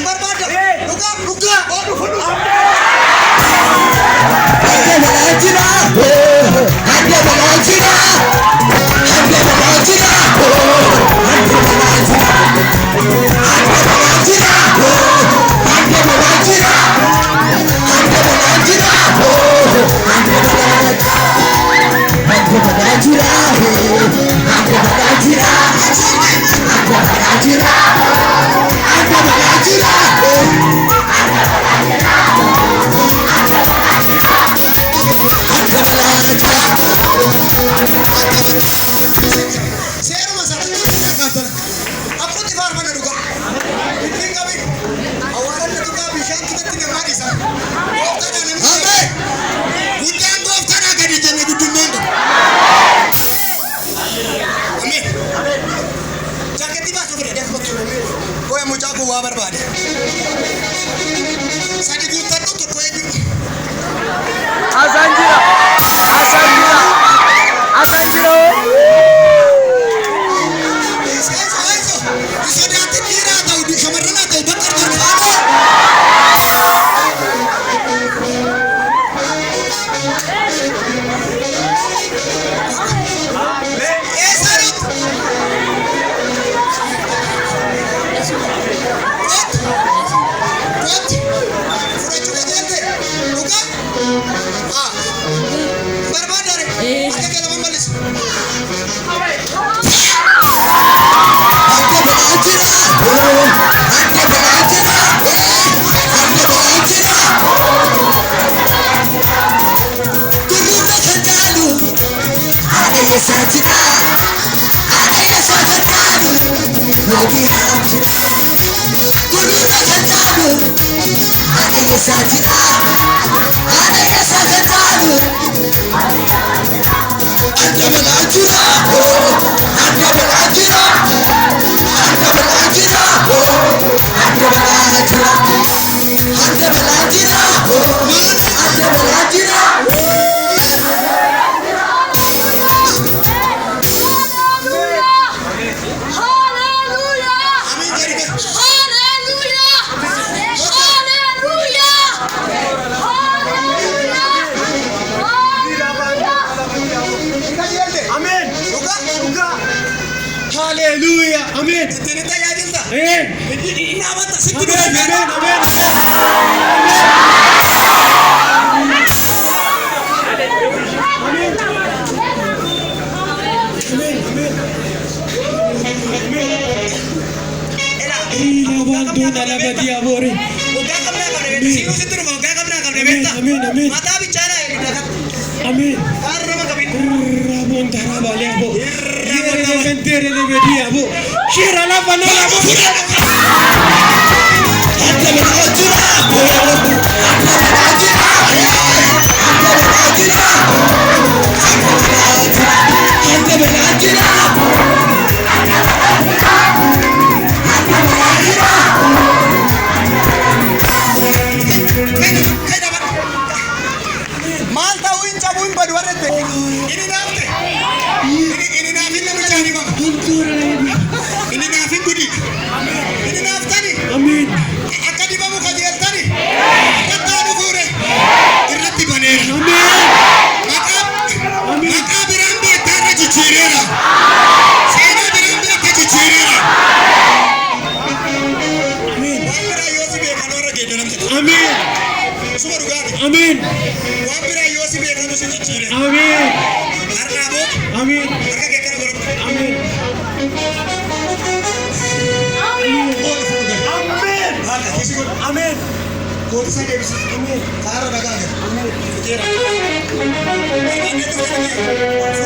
Barbaada. Dhugaa. Oh dhufu. Seeruma sana kaatana. Abbuutti faarfana dhugaa. Ittiin qabi. Awwaalanna dhugaa bishaan kitatti namaa dhiisa. Gooftaan ani miti. Guddaan gooftaan gadi jenne guddummaan qabu. Ameen. Jaaketti baasuu fedha deefu bakka. Booya mucaa kun waa barbaade. Sadi guuttadhu tokko eegiru. Asanjira. Hallelujah. Amen. Tinita yaadinta. Amen. Inaamata sitti dhufe. Amen. Amin. Rabon tarabale abo. Yere mentere de bedia abo. Shira la banana abo. Ante me ajira. Ante me ajira. Amin. Wabira yosi be kanu se chichire. Amin. Arnabo. Amin. Marka ke kana goro. Amin. Amin. Amin. Hala kisi ko. Amin. Kodi sa ke bisi. Amin. Karo daga. Amin. Kira. Amin.